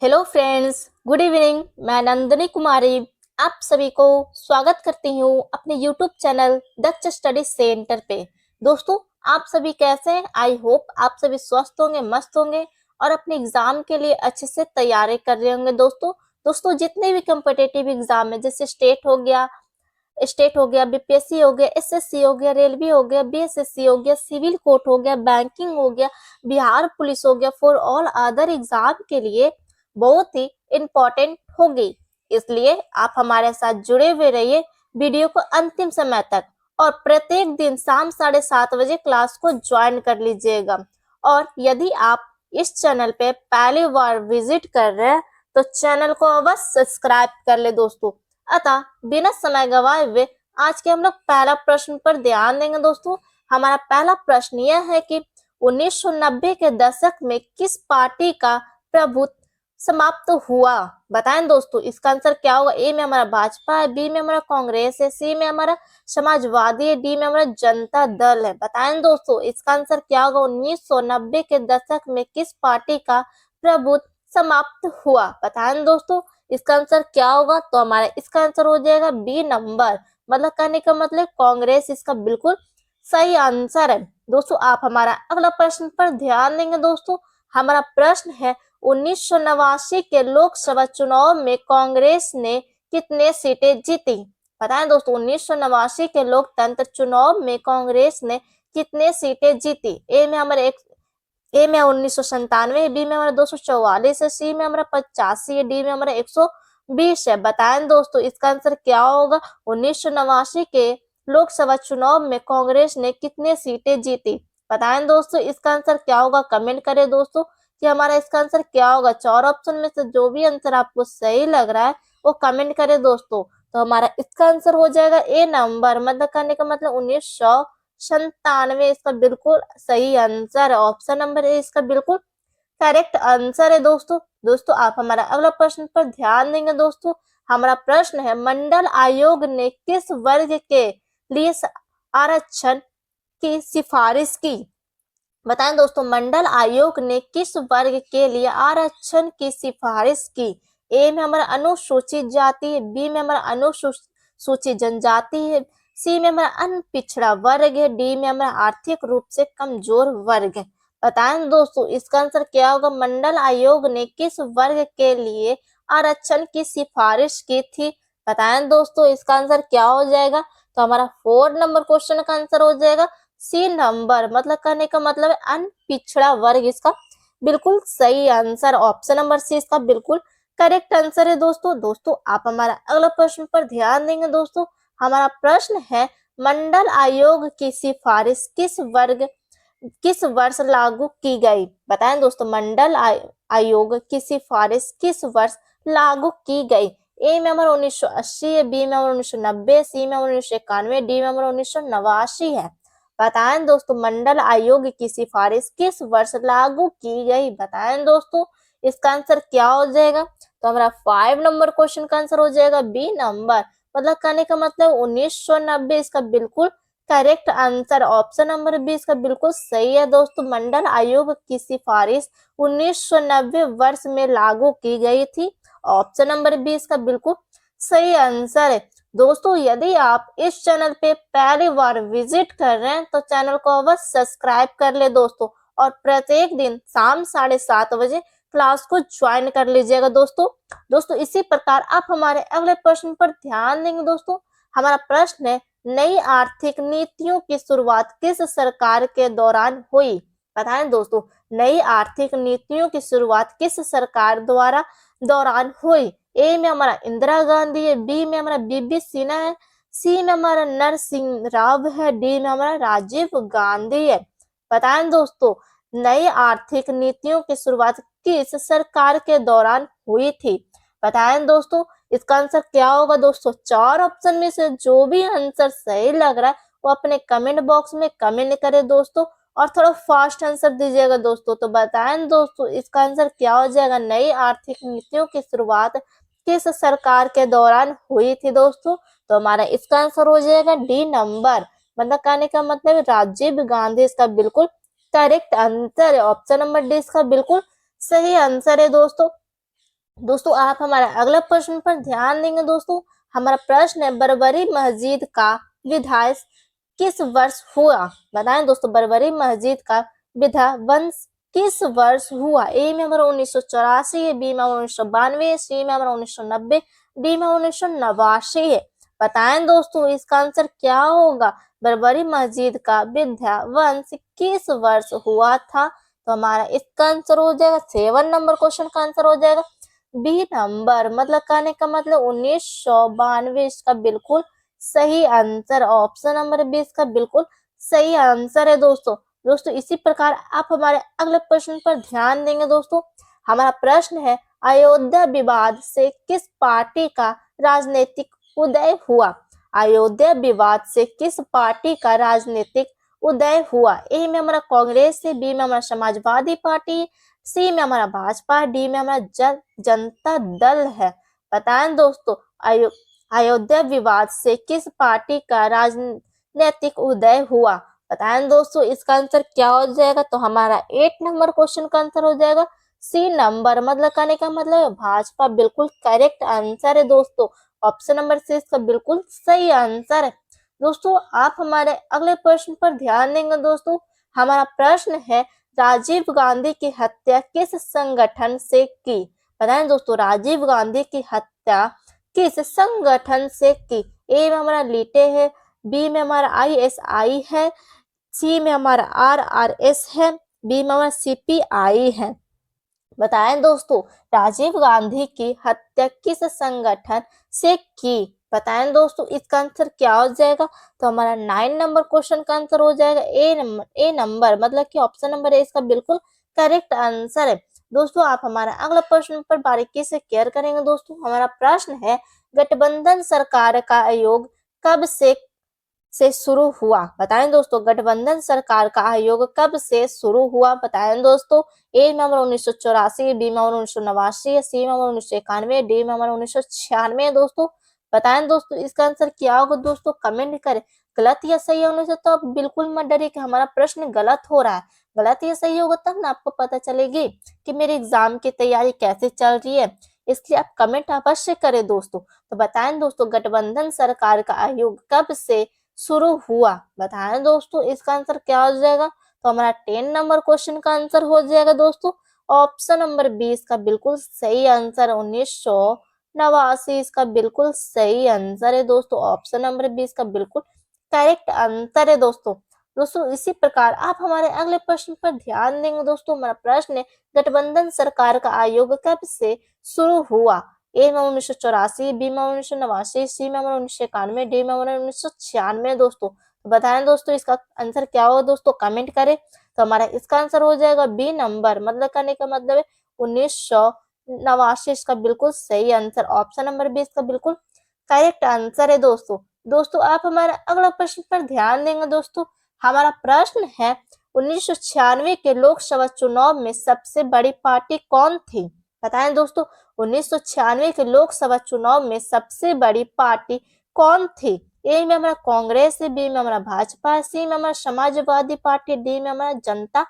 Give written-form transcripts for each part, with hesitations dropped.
Hello friends, good evening. मैं नंदिनी कुमारी आप सभी को स्वागत करती हूँ अपने यूट्यूब चैनल दक्ष स्टडी सेंटर पे। दोस्तों, आप सभी कैसे हैं? आई होप आप सभी स्वस्थ होंगे, मस्त होंगे और अपने एग्जाम के लिए अच्छे से तैयारी कर रहे होंगे। दोस्तों जितने भी कम्पिटेटिव एग्जाम है, जैसे स्टेट हो गया, बीपीएससी हो गया, एसएससी हो गया, रेलवे हो गया, बीएसएससी हो गया, सिविल कोर्ट हो गया, बैंकिंग हो गया, बिहार पुलिस हो गया, फॉर ऑल अदर एग्जाम के लिए बहुत ही इम्पोर्टेंट होगी। इसलिए आप हमारे साथ जुड़े हुए रहिए वीडियो को अंतिम समय तक और प्रत्येक दिन शाम 7:30 बजे क्लास को ज्वाइन कर लीजिएगा। और यदि आप इस चैनल पे पहली बार विजिट कर रहे हैं तो चैनल को अवश्य सब्सक्राइब कर ले दोस्तों। अतः बिना समय गवाए हुए आज के हम लोग पहला प्रश्न पर ध्यान देंगे। दोस्तों, हमारा पहला प्रश्न यह है कि 1990 के दशक में किस पार्टी का प्रभुत्व समाप्त हुआ? बताएं दोस्तों, इसका आंसर क्या होगा? ए में हमारा भाजपा है, बी में हमारा कांग्रेस है, सी में हमारा समाजवादी है, डी में हमारा जनता दल है। बताएं दोस्तों, इसका आंसर क्या होगा? 1990 के दशक में किस पार्टी का प्रभुत्व समाप्त हुआ? बताएं दोस्तों, इसका आंसर क्या होगा? तो हमारा इसका आंसर हो जाएगा बी नंबर, मतलब कहने का मतलब कांग्रेस इसका बिल्कुल सही आंसर है। दोस्तों, आप हमारा अगला प्रश्न पर ध्यान देंगे। दोस्तों, हमारा प्रश्न है 1989 के लोकसभा चुनाव में कांग्रेस ने कितने सीटें जीती? बताएं दोस्तों, 1989 के लोकतंत्र चुनाव में कांग्रेस ने कितने सीटें जीती? ए में 1997, बी में हमारा 244 है, सी में हमारा 85 है, डी में हमारा 120 है। बताएं दोस्तों, इसका आंसर क्या होगा? 1989 के लोकसभा चुनाव में कांग्रेस ने कितने सीटें जीती? बताएं दोस्तों, इसका आंसर क्या होगा? कमेंट करें दोस्तों कि हमारा इसका आंसर क्या होगा। चार ऑप्शन में से जो भी आंसर आपको सही लग रहा है वो कमेंट करें दोस्तों। तो हमारा इसका आंसर हो जाएगा ए नंबर, मतलब करने का मतलब 1997 इसका बिल्कुल सही आंसर है। ऑप्शन नंबर ए इसका बिल्कुल करेक्ट आंसर है। दोस्तों आप हमारा अगला प्रश्न पर ध्यान देंगे। दोस्तों, हमारा प्रश्न है मंडल आयोग ने किस वर्ग के लिए आरक्षण की सिफारिश की? बताएं दोस्तों, मंडल आयोग ने किस वर्ग के लिए आरक्षण की सिफारिश की? ए में हमारा अनुसूचित जाति है, बी में हमारा अनुसूचित जनजाति है, सी में हमारा अनपिछड़ा वर्ग है, डी में हमारा आर्थिक रूप से कमजोर वर्ग है। बताएं दोस्तों, इसका आंसर क्या होगा? मंडल आयोग ने किस वर्ग के लिए आरक्षण की सिफारिश की थी? बताएं दोस्तों, इसका आंसर क्या हो जाएगा? तो हमारा 4 नंबर क्वेश्चन का आंसर हो जाएगा सी नंबर, मतलब कहने का मतलब है अनपिछड़ा वर्ग इसका बिल्कुल सही आंसर। ऑप्शन नंबर सी इसका बिल्कुल करेक्ट आंसर है। दोस्तों आप हमारा अगला प्रश्न पर ध्यान देंगे। दोस्तों, हमारा प्रश्न है मंडल आयोग की सिफारिश किस वर्ष लागू की गई? बताएं दोस्तों, मंडल आयोग की सिफारिश किस वर्ष लागू की गई? ए में हमारा 1980 है, बी में हमारा 1990, सी में 1991, डी में हमारा 1989 है। बताएं दोस्तों, मंडल आयोग की सिफारिश किस वर्ष लागू की गई? बताएं दोस्तों, इसका आंसर क्या हो जाएगा? तो हमारा 5 नंबर क्वेश्चन का आंसर हो जाएगा बी नंबर, मतलब कहने का मतलब 1990 इसका बिल्कुल correct answer. Option number B इसका बिल्कुल सही है। दोस्तों, मंडल आयोग की सिफारिश 1990 वर्ष में लागू की गई थी। ऑप्शन नंबर बी इसका बिल्कुल सही आंसर है। दोस्तों, यदि आप इस चैनल पे पहली बार विजिट कर रहे हैं तो चैनल को अवश्य सब्सक्राइब कर ले दोस्तों, और प्रत्येक दिन शाम 7:30 बजे क्लास को ज्वाइन कर लीजिएगा दोस्तों इसी प्रकार आप हमारे अगले प्रश्न पर ध्यान देंगे। दोस्तों, हमारा प्रश्न है नई आर्थिक नीतियों की शुरुआत किस सरकार के दौरान हुई? बताएं दोस्तों, नई आर्थिक नीतियों की शुरुआत किस सरकार दौरान हुई? ए में हमारा इंदिरा गांधी है, बी में हमारा बीबी सिन्हा है, सी में हमारा नरसिंह राव है, डी में हमारा राजीव गांधी है। बताएं दोस्तों, नई आर्थिक नीतियों की शुरुआत किस सरकार के दौरान हुई थी? बताएं दोस्तों, इसका आंसर क्या होगा? दोस्तों, 4 ऑप्शन में से जो भी आंसर सही लग रहा है वो अपने कमेंट बॉक्स में कमेंट करें दोस्तों, और थोड़ा फास्ट आंसर दीजिएगा दोस्तों। तो बताएं दोस्तों, इसका आंसर क्या हो जाएगा? नई आर्थिक नीतियों की शुरुआत किस सरकार के दौरान हुई थी दोस्तों? तो हमारा इसका आंसर हो जाएगा डी नंबर, मतलब कहने का मतलब राजीव गांधी इसका बिल्कुल करेक्ट आंसर है। ऑप्शन नंबर डी इसका बिल्कुल सही आंसर है। दोस्तों आप हमारा अगला प्रश्न पर ध्यान देंगे दोस्तों। हमारा प्रश्न है बरबरी मस्जिद का विध्वंस किस वर्ष हुआ? बताएं दोस्तों, बरबरी मस्जिद का विध्वंस किस वर्ष हुआ? ए में हमारा 1984 है, बी में 1992, सी में हमारा 1990, डी में 1989 है। बताएं दोस्तों इसका आंसर क्या होगा? बरबरी मस्जिद का विध्वंस किस वर्ष हुआ था? तो हमारा इसका आंसर हो जाएगा 7 नंबर क्वेश्चन का आंसर हो जाएगा बी नंबर, मतलब कहने का मतलब 1992 इसका बिल्कुल सही आंसर। ऑप्शन नंबर 20 का बिल्कुल सही आंसर है दोस्तों। दोस्तों इसी प्रकार आप हमारे अगले प्रश्न पर ध्यान देंगे दोस्तों। हमारा प्रश्न है अयोध्या विवाद से किस पार्टी का राजनीतिक उदय हुआ? अयोध्या विवाद से किस पार्टी का राजनीतिक उदय हुआ? ए में हमारा कांग्रेस है, बी में हमारा समाजवादी पार्टी, सी में हमारा भाजपा, डी में हमारा जनता दल है। बताएं दोस्तों अयोध्या विवाद से किस पार्टी का राजनीतिक उदय हुआ? बताएं दोस्तों इसका आंसर क्या हो जाएगा? तो हमारा 8 नंबर क्वेश्चन का आंसर हो जाएगा सी नंबर, मतलब कहने का मतलब भाजपा बिल्कुल करेक्ट आंसर है दोस्तों। ऑप्शन नंबर सी इसका बिल्कुल सही आंसर है। दोस्तों आप हमारे अगले प्रश्न पर ध्यान देंगे दोस्तों। हमारा प्रश्न है राजीव गांधी की हत्या किस संगठन से की? बताएं दोस्तों राजीव गांधी की हत्या किस संगठन से की? ए में हमारा लीटे है, बी में हमारा आईएसआई है, सी में हमारा आरआरएस है, बी में हमारा सीपीआई है। बताएं दोस्तों राजीव गांधी की हत्या किस संगठन से की? बताएं दोस्तों इसका आंसर क्या हो जाएगा? तो हमारा 9 नंबर क्वेश्चन का आंसर हो जाएगा ए नंबर, मतलब कि ऑप्शन नंबर ए इसका बिल्कुल करेक्ट आंसर है। दोस्तों आप हमारा अगला प्रश्न पर बारीकी से केयर करेंगे दोस्तों। हमारा प्रश्न है गठबंधन सरकार का आयोग कब से शुरू हुआ? बताएं दोस्तों गठबंधन सरकार का आयोग कब से शुरू हुआ? बताएं दोस्तों ए में हमारा 1984, बी में हमारा 1989, सी में हमारा 1991, डी में हमारा 1996 दोस्तों। बताएं दोस्तों इसका आंसर क्या होगा? दोस्तों कमेंट करें। गलत या सही होने से तो आप बिल्कुल मत डरिए कि हमारा प्रश्न गलत हो रहा है। गलत या सही होगा तब ना आपको पता चलेगी कि मेरे एग्जाम की तैयारी कैसे चल रही है। इसलिए आप कमेंट अवश्य करें दोस्तों। तो बताएं दोस्तों गठबंधन सरकार का आयोग कब से शुरू हुआ? बताएं दोस्तों इसका आंसर क्या हो जाएगा? तो हमारा 10 नंबर क्वेश्चन का आंसर हो जाएगा दोस्तों ऑप्शन नंबर 20 का बिल्कुल सही आंसर 1989 इसका बिल्कुल सही आंसर है दोस्तों। ऑप्शन नंबर 20 का बिल्कुल करेक्ट आंसर है दोस्तों। दोस्तों इसी प्रकार आप हमारे अगले प्रश्न पर ध्यान देंगे दोस्तों। हमारा प्रश्न है गठबंधन सरकार का आयोग कब से शुरू हुआ? ए में 1984, बी में 1989, सी में 1991, डी में 1996 दोस्तों। तो बताएं दोस्तों इसका आंसर क्या होगा? दोस्तों कमेंट करें। तो हमारा इसका आंसर हो जाएगा बी नंबर, मतलब करने का मतलब है 1989 इसका बिल्कुल सही आंसर। ऑप्शन नंबर 20 का बिल्कुल करेक्ट आंसर है दोस्तों। दोस्तों आप हमारा अगला प्रश्न पर ध्यान देंगे दोस्तों। हमारा प्रश्न है 1996 के लोकसभा चुनाव में सबसे बड़ी पार्टी कौन थी? बताएं दोस्तों 1996 के लोकसभा चुनाव में सबसे बड़ी पार्टी कौन थी? ए में हमारा कांग्रेस है, बी में हमारा भाजपा है, सी में हमारा समाजवादी पार्टी, डी में हमारा जनता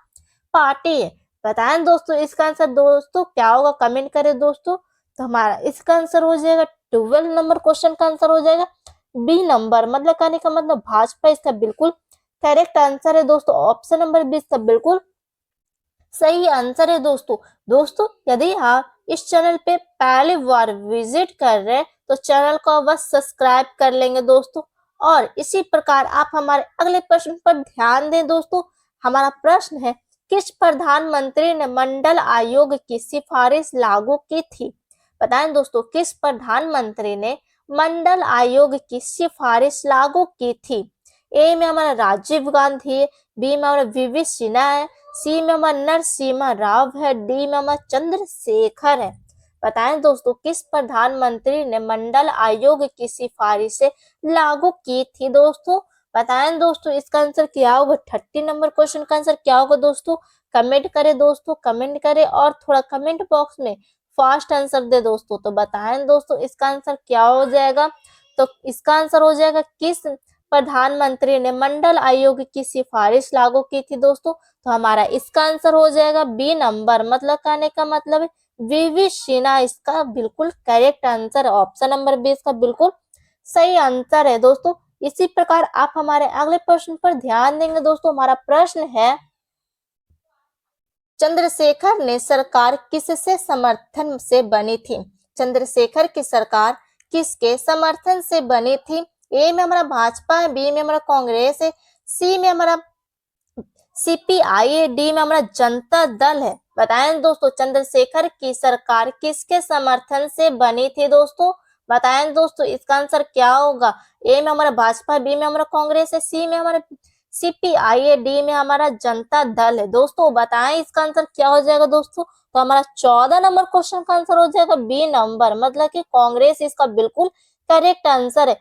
पार्टी है। बताएं दोस्तों इसका आंसर दोस्तों क्या होगा? कमेंट करें दोस्तों। तो हमारा इसका आंसर हो जाएगा 12 नंबर क्वेश्चन का आंसर हो जाएगा बी नंबर, मतलब कहने का मतलब भाजपा इसका बिल्कुल करेक्ट आंसर है दोस्तों। ऑप्शन नंबर 20 का बिल्कुल सही आंसर है दोस्तों। दोस्तों यदि आप इस चैनल पे पहली बार विजिट कर रहे हैं तो चैनल को बस सब्सक्राइब कर लेंगे दोस्तों। और इसी प्रकार आप हमारे अगले प्रश्न पर ध्यान दें दोस्तों। हमारा प्रश्न है किस प्रधानमंत्री ने मंडल आयोग की सिफारिश लागू की थी? बताएं दोस्तों किस प्रधानमंत्री ने मंडल आयोग की सिफारिश लागू की थी? ए में हमारा राजीव गांधी है, बी में हमारा वीवी सिन्हा है, सी में हमारा नरसिम्हा राव है, डी में हमारा चंद्रशेखर है। बताएं दोस्तों किस प्रधानमंत्री ने मंडल आयोग की सिफारिशें लागू की थी दोस्तों? बताएं दोस्तों इसका आंसर क्या होगा? 30 नंबर क्वेश्चन का आंसर क्या होगा दोस्तों? कमेंट करें दोस्तों, कमेंट करें और थोड़ा कमेंट बॉक्स में फास्ट आंसर दे दोस्तों। तो बताएं दोस्तों इसका आंसर क्या हो जाएगा? तो इसका आंसर हो जाएगा किस प्रधानमंत्री ने मंडल आयोग की सिफारिश लागू की थी दोस्तों? तो हमारा इसका आंसर हो जाएगा बी नंबर, मतलब कहने का मतलब है विविशिना इसका बिल्कुल करेक्ट आंसर है। ऑप्शन नंबर बी इसका बिल्कुल सही आंसर है दोस्तों। इसी प्रकार आप हमारे अगले प्रश्न पर ध्यान देंगे दोस्तों। हमारा प्रश्न है, चंद्रशेखर ने सरकार किससे समर्थन से बनी थी? चंद्रशेखर की सरकार किसके समर्थन से बनी थी? ए में हमारा भाजपा है, बी में हमारा कांग्रेस है, सी में हमारा सीपीआई है, डी में हमारा जनता दल है। बताएं दोस्तों, चंद्रशेखर की सरकार किसके समर्थन से बनी थी दोस्तों? बताएं दोस्तों, इसका आंसर क्या होगा? ए में हमारा भाजपा, बी में हमारा कांग्रेस है, सी में हमारा सीपीआई है, डी में हमारा जनता दल है। दोस्तों बताएं इसका आंसर क्या हो जाएगा दोस्तों? तो हमारा 14 नंबर क्वेश्चन का आंसर हो जाएगा बी नंबर, मतलब कि कांग्रेस इसका बिल्कुल करेक्ट आंसर है।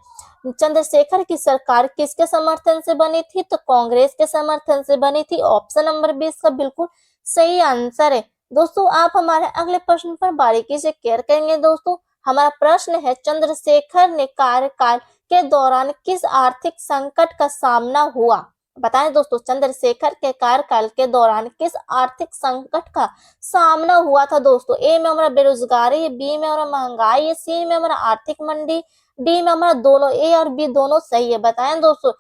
चंद्रशेखर की सरकार किसके समर्थन से बनी थी? तो कांग्रेस के समर्थन से बनी थी। ऑप्शन नंबर बी इसका बिल्कुल सही आंसर है। दोस्तों आप हमारे अगले प्रश्न पर बारीकी से केयर करेंगे दोस्तों। हमारा प्रश्न है, चंद्रशेखर ने कार्यकाल के दौरान किस आर्थिक संकट का सामना हुआ? बताएं दोस्तों, चंद्रशेखर के कार्यकाल के दौरान किस आर्थिक संकट का सामना हुआ था दोस्तों? ए में हमारा बेरोजगारी है, बी में हमारा महंगाई है, सी में हमारा आर्थिक मंदी, डी में हमारा दोनों। ए और बी दोनों सही है। बताएं दोस्तों,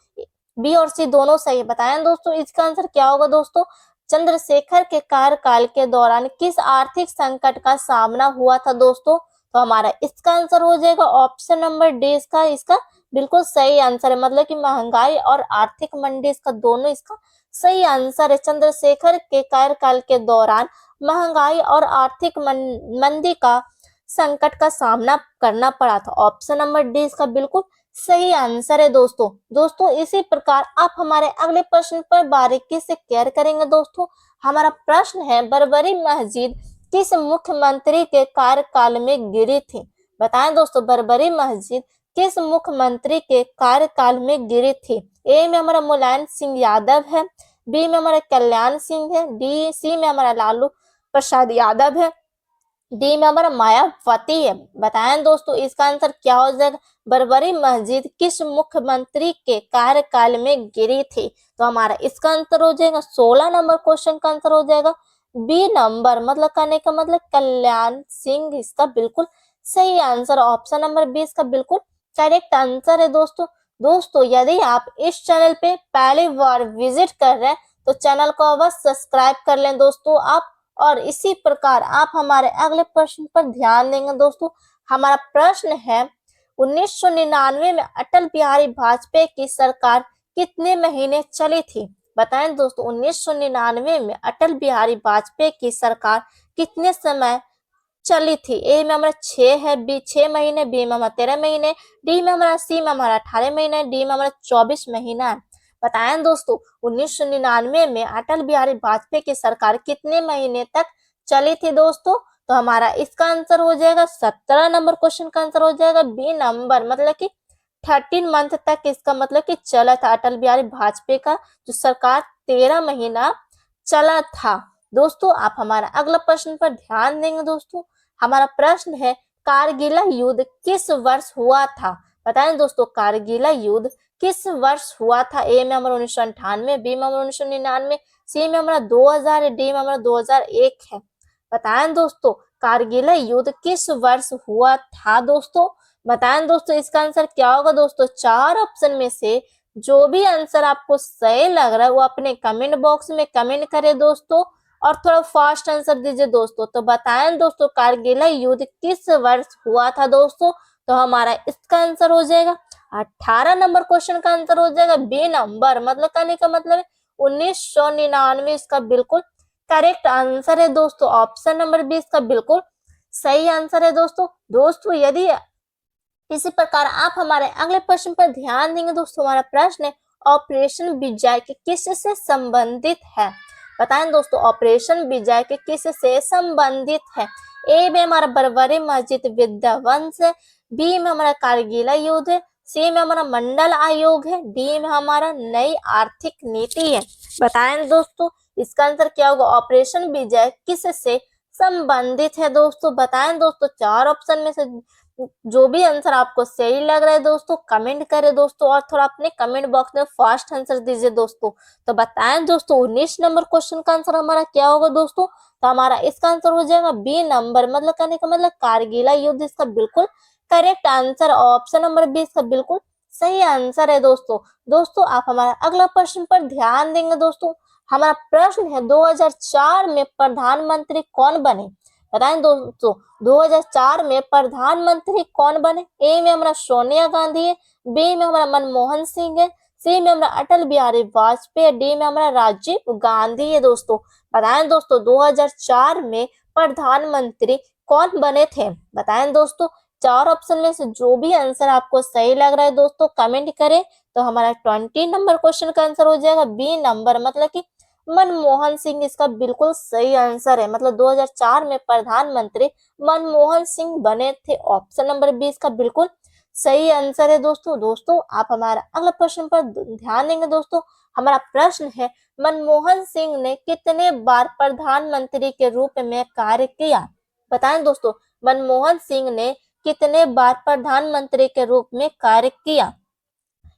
बी और सी दोनों सही है। बताएं दोस्तों, इसका आंसर क्या होगा दोस्तों? चंद्रशेखर के कार्यकाल के दौरान किस आर्थिक संकट का सामना हुआ था दोस्तों? तो हमारा इसका आंसर हो जाएगा ऑप्शन नंबर डी, इसका बिल्कुल सही आंसर है। मतलब कि महंगाई और आर्थिक मंदी इसका दोनों इसका सही आंसर है। चंद्रशेखर के कार्यकाल के दौरान महंगाई और आर्थिक मंदी का संकट का सामना करना पड़ा था। ऑप्शन नंबर डी इसका बिल्कुल सही आंसर है दोस्तों इसी प्रकार आप हमारे अगले प्रश्न पर बारीकी से केयर करेंगे दोस्तों। हमारा प्रश्न है, बरबरी मस्जिद किस मुख्यमंत्री के कार्यकाल में गिरी थी? बताएं दोस्तों, बरबरी मस्जिद किस मुख्यमंत्री के कार्यकाल में गिरी थी? ए में हमारा मुलायम सिंह यादव है, बी में हमारा कल्याण सिंह है, डी सी में हमारा लालू प्रसाद यादव है, डी में हमारा मायावती है। बताएं दोस्तों, इसका आंसर क्या हो जाएगा? बरबरी मस्जिद किस मुख्यमंत्री के कार्यकाल में गिरी थी? तो हमारा इसका आंसर हो जाएगा 16 नंबर क्वेश्चन का आंसर हो जाएगा बी नंबर, मतलब कहने का मतलब कल्याण सिंह इसका बिल्कुल सही आंसर। ऑप्शन नंबर बी इसका बिल्कुल करेक्ट आंसर है दोस्तों यदि आप इस चैनल पे पहली बार विजिट कर रहे हैं तो चैनल को अवश्य सब्सक्राइब कर लें दोस्तों आप। और इसी प्रकार आप हमारे अगले प्रश्न पर ध्यान देंगे दोस्तों। हमारा प्रश्न है, 1999 में अटल बिहारी वाजपेयी की सरकार कितने महीने चली थी? बताएं दोस्तों, 1999 में अटल बिहारी वाजपेयी की सरकार कितने समय चली थी? ए में हमारा 6 है, बी 6 महीने, बी में हमारा 13 महीने, डी में हमारा, सी में हमारा 18 महीने, डी में हमारा 24 महीना है। बताएं दोस्तों, 1999 में अटल बिहारी वाजपेयी की सरकार कितने महीने तक चली थी दोस्तों? तो हमारा इसका आंसर हो जाएगा 17 नंबर क्वेश्चन का आंसर हो जाएगा बी नंबर, मतलब कि 13 मंथ तक इसका मतलब कि चला था। अटल बिहारी वाजपेयी का जो सरकार 13 महीना चला था। दोस्तों आप हमारा अगला प्रश्न पर ध्यान देंगे दोस्तों। हमारा प्रश्न है, कारगिल युद्ध किस वर्ष हुआ था? बताएं दोस्तों, कारगिल युद्ध किस वर्ष हुआ था? ए में हमारा 1998, बी में हमारा 1999, सी में हमारा 2000, डी में हमारा 2001 है। बताएं दोस्तों, कारगिल युद्ध किस वर्ष हुआ था दोस्तों? बताएं दोस्तों, इसका आंसर क्या होगा दोस्तों? 4 ऑप्शन में से जो भी आंसर आपको सही लग रहा है वो अपने कमेंट बॉक्स में कमेंट करें दोस्तों, और थोड़ा फास्ट आंसर दीजिए दोस्तों। तो बताएं दोस्तों, कारगिल युद्ध किस वर्ष हुआ था दोस्तों? तो हमारा इसका आंसर हो जाएगा 18 नंबर क्वेश्चन का आंसर हो जाएगा बी नंबर, मतलब कहने का मतलब 1999 इसका बिल्कुल करेक्ट आंसर है दोस्तों। ऑप्शन नंबर बी इसका बिल्कुल सही आंसर है दोस्तों यदि इसी प्रकार आप हमारे अगले प्रश्न पर ध्यान देंगे दोस्तों। हमारा प्रश्न है, ऑपरेशन विजय के किससे संबंधित है? बताएं दोस्तों, ऑपरेशन विजय के किससे संबंधित है? ए में हमारा बरबरी मस्जिद विध्वंस है, बी में हमारा कारगिल युद्ध है, सी में हमारा मंडल आयोग है, डी में हमारा नई आर्थिक नीति है। बताएं दोस्तों, इसका आंसर क्या होगा? ऑपरेशन विजय किससे संबंधित है दोस्तों। बताएं दोस्तों, चार ऑप्शन में से जो भी आंसर आपको सही लग रहा है दोस्तों कमेंट करें दोस्तों, और थोड़ा अपने कमेंट बॉक्स में फास्ट आंसर दीजिए दोस्तों। तो बताएं दोस्तों 19 नंबर क्वेश्चन का आंसर हमारा क्या होगा दोस्तों। तो हमारा इसका आंसर हो जाएगा बी नंबर, मतलब कहने का मतलब कारगिल युद्ध इसका बिल्कुल correct answer. Option number B इसका बिल्कुल सही आंसर है दोस्तों। दोस्तों आप हमारा अगला प्रश्न पर ध्यान देंगे दोस्तों। हमारा प्रश्न है 2004 में प्रधानमंत्री कौन बने। बताएं दोस्तों 2004 में प्रधानमंत्री कौन बने। ए में हमारा सोनिया गांधी है, बी में हमारा मनमोहन सिंह है, सी में हमारा अटल बिहारी वाजपेयी, डी में हमारा राजीव गांधी है दोस्तों। बताएं दोस्तों 2004 में प्रधानमंत्री कौन बने थे। बताएं दोस्तों, चार ऑप्शन में से जो भी आंसर आपको सही लग रहा है दोस्तों कमेंट करें। तो हमारा 20 नंबर क्वेश्चन का आंसर हो जाएगा बी नंबर, मतलब कि मनमोहन सिंह इसका बिल्कुल सही आंसर है। मतलब 2004 में प्रधानमंत्री मनमोहन सिंह बने थे। ऑप्शन नंबर बी इसका बिल्कुल सही आंसर है दोस्तों। दोस्तों आप हमारा अगला प्रश्न पर ध्यान देंगे दोस्तों। हमारा प्रश्न है मनमोहन सिंह ने कितने बार प्रधानमंत्री के रूप में कार्य किया। बताएं दोस्तों मनमोहन सिंह ने कितने बार प्रधानमंत्री के रूप में कार्य किया।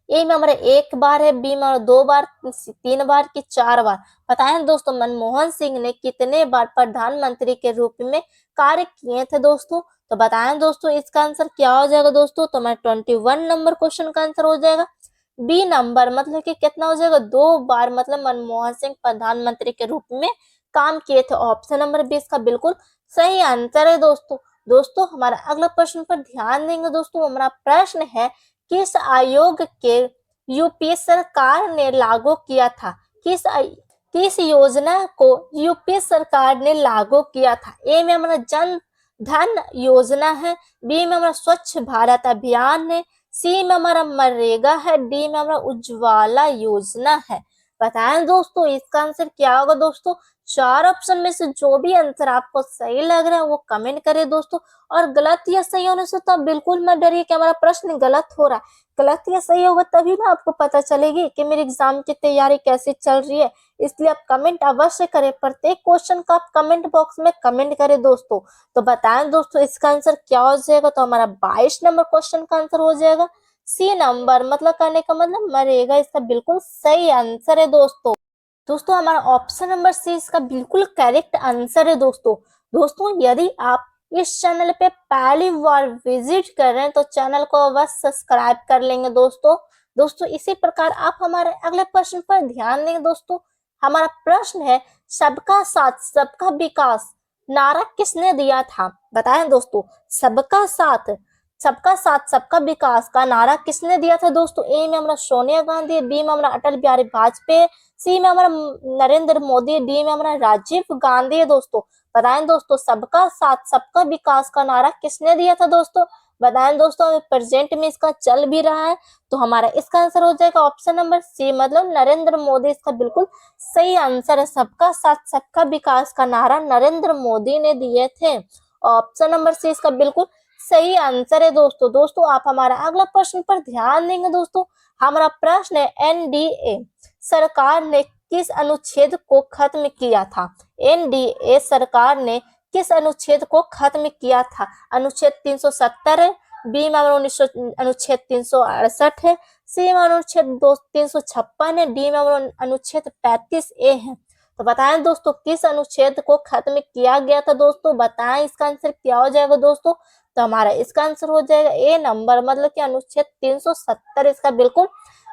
ए में हमारे एक बार है, बी में हमारा दो बार, तीन बार की चार बार। बताएं दोस्तों मनमोहन सिंह ने कितने बार प्रधानमंत्री के रूप में कार्य किए थे दोस्तों। तो बताएं दोस्तों इसका आंसर क्या हो जाएगा दोस्तों। तो हमारे 21 नंबर क्वेश्चन का आंसर हो जाएगा बी नंबर, मतलब कि कितना हो जाएगा दो बार, मतलब मनमोहन सिंह प्रधानमंत्री के रूप में काम किए थे। ऑप्शन नंबर बी इसका बिल्कुल सही आंसर है दोस्तों। दोस्तों हमारा अगला प्रश्न पर ध्यान देंगे दोस्तों। हमारा प्रश्न है किस आयोग के यूपीए सरकार ने लागू किया था। किस योजना को यूपीए सरकार ने लागू किया था। ए में हमारा जन धन योजना है, बी में हमारा स्वच्छ भारत अभियान है, सी में हमारा मनरेगा है, डी में हमारा उज्ज्वला योजना है। बताएं दोस्तों इसका आंसर क्या होगा दोस्तों। चार ऑप्शन में से जो भी आंसर आपको सही लग रहा है वो कमेंट करें दोस्तों। और गलत या सही होने से तो बिल्कुल मत डरिए कि हमारा प्रश्न गलत हो रहा है। गलत या सही होगा तभी ना आपको पता चलेगी कि मेरे एग्जाम की तैयारी कैसे चल रही है। इसलिए आप कमेंट अवश्य करें, प्रत्येक क्वेश्चन का आप कमेंट बॉक्स में कमेंट करें दोस्तों। तो बताएं दोस्तों इसका आंसर क्या हो जाएगा। तो हमारा 22 नंबर क्वेश्चन का आंसर हो जाएगा सी नंबर, मतलब करने का मतलब मरेगा इसका बिल्कुल सही आंसर है दोस्तों। दोस्तों हमारा ऑप्शन नंबर सी इसका बिल्कुल करेक्ट आंसर है दोस्तों। दोस्तों यदि आप इस चैनल पे पहली बार विजिट कर रहे हैं तो चैनल को बस सब्सक्राइब कर लेंगे दोस्तों। दोस्तों इसी प्रकार आप हमारे अगले प्रश्न पर ध्यान देंगे दोस्तों। हमारा प्रश्न है सबका साथ सबका विकास नारा किसने दिया था। बताएं दोस्तों सबका साथ सबका विकास का नारा किसने दिया था दोस्तों। ए में हमारा सोनिया गांधी, बी में हमारा अटल बिहारी वाजपेयी, सी में हमारा नरेंद्र मोदी, डी में हमारा राजीव गांधी है दोस्तों। बताएं दोस्तों सबका साथ सबका विकास का नारा किसने दिया था दोस्तों। बताएं दोस्तों प्रेजेंट में इसका चल भी रहा है। तो हमारा इसका आंसर हो जाएगा ऑप्शन नंबर सी, मतलब नरेंद्र मोदी इसका बिल्कुल सही आंसर है। सबका साथ सबका विकास का नारा नरेंद्र मोदी ने दिए थे। ऑप्शन नंबर सी इसका बिल्कुल सही आंसर है दोस्तों। दोस्तों आप हमारा अगला प्रश्न पर ध्यान देंगे दोस्तों। हमारा प्रश्न है एनडीए सरकार ने किस अनुच्छेद को खत्म किया था। एनडीए सरकार ने किस अनुच्छेद को खत्म किया था। अनुच्छेद 370 है, बी में अनुच्छेद 368 है, सी में अनुच्छेद 356 है, डी में अनुच्छेद 35A है। तो बताएं दोस्तों किस अनुच्छेद को खत्म किया गया था दोस्तों। बताएं इसका आंसर क्या हो जाएगा दोस्तों। तो हमारा इसका आंसर हो जाएगा ए नंबर, मतलब कि अनुच्छेद 370 इसका बिल्कुल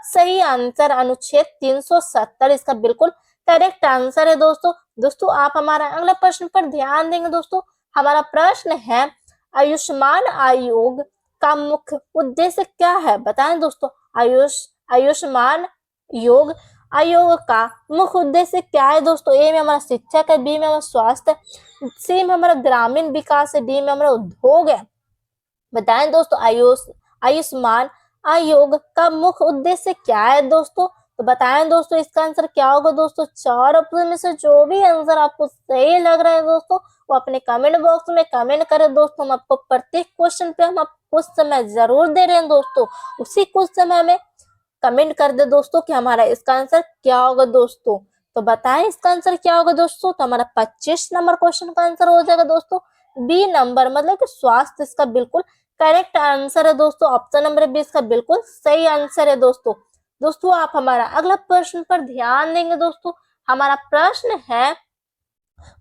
सही आंसर। अनुच्छेद 370 इसका बिल्कुल करेक्ट आंसर है दोस्तों। दोस्तों आप हमारा अगला प्रश्न पर ध्यान देंगे दोस्तों। हमारा प्रश्न है आयुष्मान आयोग का मुख्य उद्देश्य क्या है। बताएं दोस्तों आयुष्मान आयोग का मुख्य उद्देश्य क्या है दोस्तों। ए में हमारा शिक्षक है, बी में हमारा स्वास्थ्य, सी में हमारा ग्रामीण विकास है, डी में हमारा उद्योग है। बताएं दोस्तों आयुष्मान आयोग का मुख्य उद्देश्य क्या है दोस्तों। तो बताएं दोस्तों इसका आंसर क्या होगा दोस्तों। चार ऑप्शन में से जो भी आंसर आपको सही लग रहा है दोस्तों वो अपने कमेंट बॉक्स में कमेंट करें दोस्तों। हम आपको प्रत्येक क्वेश्चन पे हम आपको कुछ समय जरूर दे रहे हैं दोस्तों। उसी कुछ समय में कमेंट कर दे दोस्तों कि हमारा इसका आंसर क्या होगा दोस्तों। तो तो बताएं इसका आंसर क्या होगा दोस्तों। तो हमारा 25 नंबर क्वेश्चन का आंसर हो जाएगा दोस्तों बी नंबर, मतलब कि स्वास्थ्य इसका बिल्कुल करेक्ट आंसर है दोस्तों। ऑप्शन नंबर बी इसका बिल्कुल सही आंसर है दोस्तों। दोस्तों आप हमारा अगला प्रश्न पर ध्यान देंगे दोस्तों। हमारा प्रश्न है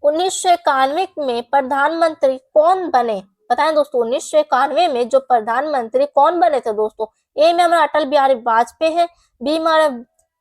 1991 में प्रधानमंत्री कौन बने। बताएं दोस्तों 1991 में जो प्रधानमंत्री कौन बने थे दोस्तों। ए में हमारा अटल बिहारी वाजपेयी है, बी में हमारा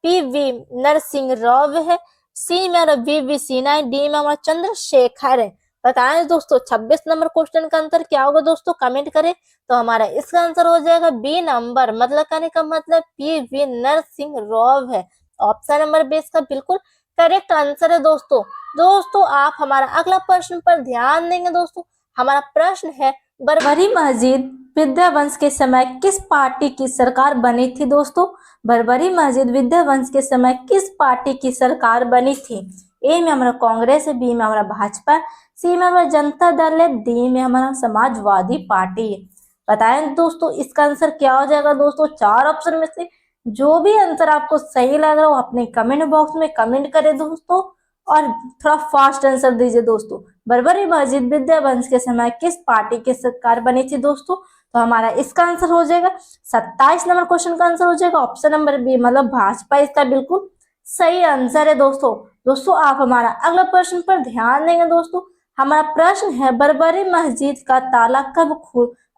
पी.वी. नरसिंह राव है, सी में हमारा वी सिन्हा है, डी में हमारा चंद्रशेखर है। बताएं दोस्तों 26 नंबर क्वेश्चन का आंसर क्या होगा दोस्तों, कमेंट करें। तो हमारा इसका आंसर हो जाएगा बी नंबर, मतलब कहने का मतलब पी.वी. नरसिंह राव है। ऑप्शन नंबर बी इसका बिल्कुल करेक्ट आंसर है दोस्तों। दोस्तों आप हमारा अगला प्रश्न पर ध्यान देंगे दोस्तों। हमारा प्रश्न है बरबरी मस्जिद विद्यावंश के समय किस पार्टी की सरकार बनी थी दोस्तों। बरबरी मस्जिद विद्यावंश के समय किस पार्टी की सरकार बनी थी। ए में हमारा कांग्रेस है, बी में हमारा भाजपा, सी में हमारा जनता दल है, डी में हमारा समाजवादी पार्टी है। बताएं दोस्तों इसका आंसर क्या हो जाएगा दोस्तों। चार ऑप्शन में से जो भी आंसर आपको सही लग रहा हो अपने कमेंट बॉक्स में कमेंट करें दोस्तों, और थोड़ा फास्ट आंसर दीजिए दोस्तों। बरबरी मस्जिद विद्यावंश के समय किस पार्टी की सरकार बनी थी दोस्तों। तो हमारा इसका आंसर हो जाएगा 27 नंबर क्वेश्चन का आंसर हो जाएगा ऑप्शन नंबर बी, मतलब भाजपा इसका बिल्कुल सही आंसर है दोस्तों। दोस्तों आप हमारा अगला प्रश्न पर ध्यान देंगे दोस्तों। हमारा प्रश्न है बरबरी मस्जिद का ताला कब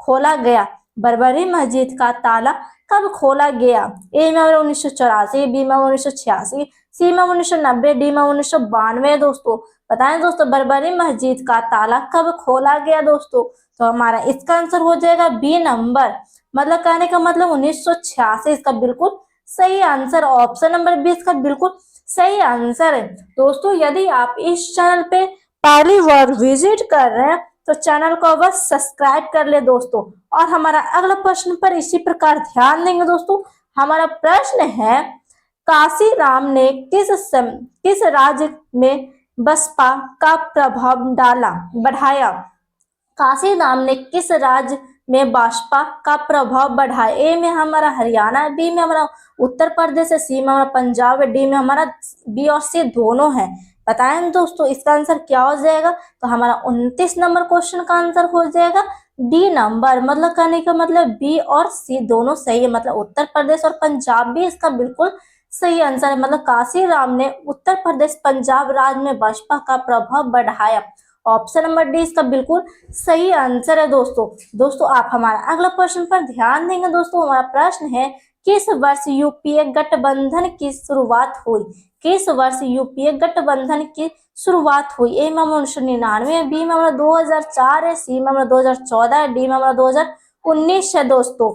खोला गया। बरबरी मस्जिद का ताला कब खोला गया। ए में 1984, बी में 1986, सी में 1990, डी में 1992 दोस्तों। बताएं दोस्तों बरबरी मस्जिद का ताला कब खोला गया दोस्तों। तो हमारा इसका आंसर हो जाएगा बी नंबर, मतलब कहने का मतलब 1986 इसका बिल्कुल सही आंसर। ऑप्शन नंबर बी इसका बिल्कुल सही आंसर है दोस्तों। यदि आप इस चैनल पे पहली बार विजिट कर रहे हैं तो चैनल को बस सब्सक्राइब कर ले दोस्तों। और हमारा अगला प्रश्न पर इसी प्रकार ध्यान देंगे दोस्तों। हमारा प्रश्न है काशीराम ने किस राज्य में बसपा का प्रभाव बढ़ाया। काशीराम ने किस राज्य में बसपा का प्रभाव बढ़ाया। ए में हमारा हरियाणा, बी में हमारा उत्तर प्रदेश है, सी में हमारा पंजाब है, डी में हमारा बी और सी दोनों है। बताएं दोस्तों इसका आंसर क्या हो जाएगा। तो हमारा 29 नंबर क्वेश्चन का आंसर हो जाएगा डी नंबर, मतलब कहने का मतलब बी और सी दोनों सही है, मतलब उत्तर प्रदेश और पंजाब भी इसका बिल्कुल सही आंसर है। मतलब काशीराम ने उत्तर प्रदेश पंजाब राज्य में बसपा का प्रभाव बढ़ाया। ऑप्शन नंबर डी इसका बिल्कुल सही आंसर है दोस्तों। दोस्तों आप हमारा अगला प्रश्न पर ध्यान देंगे दोस्तों। हमारा प्रश्न है किस वर्ष यूपीए गठबंधन की शुरुआत हुई। किस वर्ष यूपीए गठबंधन की शुरुआत हुई। ए में 1999, बी में 2004 है, सी में 2014 है, डी में 2019 है दोस्तों।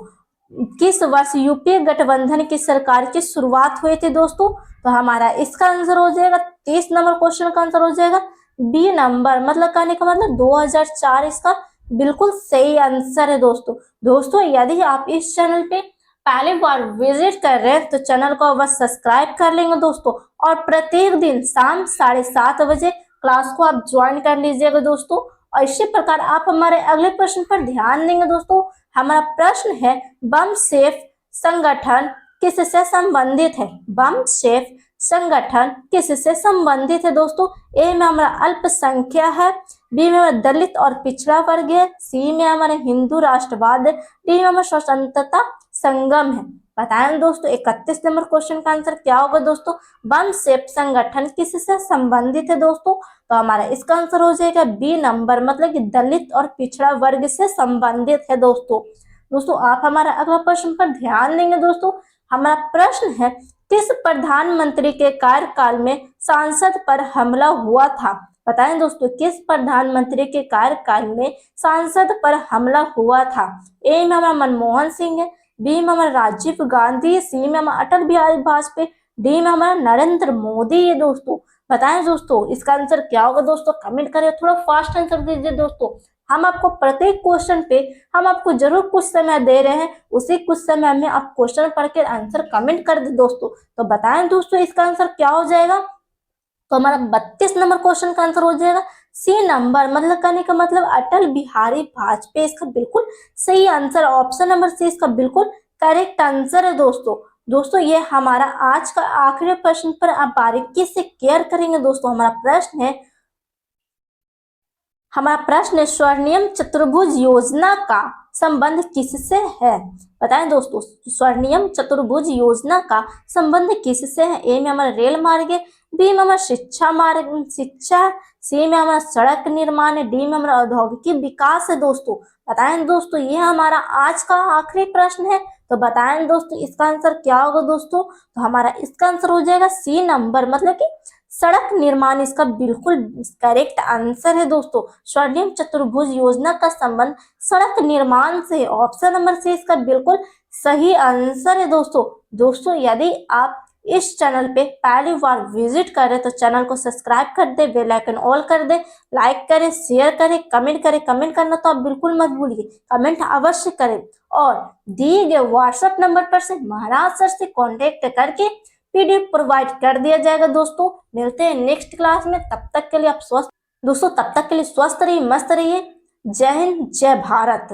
किस वर्ष यूपीए गठबंधन की सरकार की शुरुआत हुई थी दोस्तों। तो हमारा इसका आंसर हो जाएगा 30 नंबर क्वेश्चन का आंसर हो जाएगा बी नंबर, मतलब कहने का मतलब 2004 इसका बिल्कुल सही आंसर है दोस्तों। दोस्तों यदि आप इस चैनल पे पहली बार विजिट कर रहे हैं तो चैनल को बस सब्सक्राइब कर लेंगे दोस्तों, और प्रत्येक दिन शाम 7:30 बजे क्लास को आप ज्वाइन कर लीजिएगा दोस्तों। और इसी प्रकार आप हमारे अगले प्रश्न पर ध्यान देंगे दोस्तों। हमारा प्रश्न है बम सेफ संगठन किससे संबंधित है। बम सेफ संगठन किससे संबंधित है दोस्तों। ए में हमारा अल्पसंख्यक है, बी में हमारा दलित और पिछड़ा वर्ग है, सी में हमारा हिंदू राष्ट्रवाद है, डी में हमारा स्वतंत्रता संगम है। बताएं दोस्तों 31 नंबर क्वेश्चन का आंसर क्या होगा दोस्तों। बम सेफ संगठन किससे संबंधित है दोस्तों। तो हमारा इसका आंसर हो जाएगा बी नंबर, मतलब कि दलित और पिछड़ा वर्ग से संबंधित है दोस्तों। दोस्तों आप हमारा अगला प्रश्न पर ध्यान देंगे दोस्तों। हमारा प्रश्न है किस प्रधानमंत्री के कार्यकाल में संसद पर हमला हुआ था। बताएं दोस्तों किस प्रधानमंत्री के कार्यकाल में संसद पर हमला हुआ था। ए में हमारा मनमोहन सिंह है, बी में हमारा राजीव गांधी, सी में हमारा अटल बिहारी वाजपेयी, डी में हमारा नरेंद्र मोदी है दोस्तों। बताएं दोस्तों इसका आंसर क्या होगा दोस्तों, कमेंट करें, थोड़ा फास्ट आंसर दीजिए दोस्तों। हम आपको प्रत्येक क्वेश्चन पे हम आपको जरूर कुछ समय दे रहे हैं, उसी कुछ समय में आप क्वेश्चन पढ़ के आंसर कमेंट कर दे दोस्तों। तो बताएं दोस्तों इसका आंसर क्या हो जाएगा। तो हमारा 32 नंबर क्वेश्चन का आंसर हो जाएगा सी नंबर, मतलब कहने का मतलब अटल बिहारी वाजपेयी इसका बिल्कुल सही आंसर। ऑप्शन नंबर सी इसका बिल्कुल करेक्ट आंसर है दोस्तों। दोस्तों ये हमारा आज का आखिरी प्रश्न पर आप बारीकी से केयर करेंगे। दोस्तों हमारा प्रश्न है स्वर्णिम चतुर्भुज योजना का संबंध किससे है? बताएं दोस्तों, स्वर्णिम चतुर्भुज योजना का संबंध किससे है? ए में हमारा रेल मार्ग है, बी में हमारा शिक्षा, सी में हमारा सड़क निर्माण है, डी में हमारा औद्योगिक विकास है। दोस्तों बताएं दोस्तों, ये हमारा आज का आखिरी प्रश्न है। तो बताएं दोस्तों इसका आंसर क्या होगा? दोस्तों तो हमारा इसका आंसर हो जाएगा सी नंबर, मतलब कि सड़क निर्माण इसका बिल्कुल करेक्ट आंसर है। दोस्तों स्वर्णिम चतुर्भुज योजना का संबंध सड़क निर्माण से, ऑप्शन नंबर सी इसका बिल्कुल सही आंसर है। दोस्तों यदि आप इस चैनल पे पहली बार विजिट करें तो चैनल को सब्सक्राइब कर दे, बेल आइकन ऑल कर दे, लाइक करें, शेयर करें, कमेंट करें। कमेंट करना तो आप बिल्कुल मत भूलिए, कमेंट अवश्य करें और दिए गए व्हाट्सएप नंबर पर से महाराज सर से कॉन्टेक्ट करके पीडीएफ प्रोवाइड कर दिया जाएगा। दोस्तों मिलते हैं नेक्स्ट क्लास में, तब तक के लिए आप स्वस्थ रहिए, मस्त रहिए। जय हिंद, जय भारत।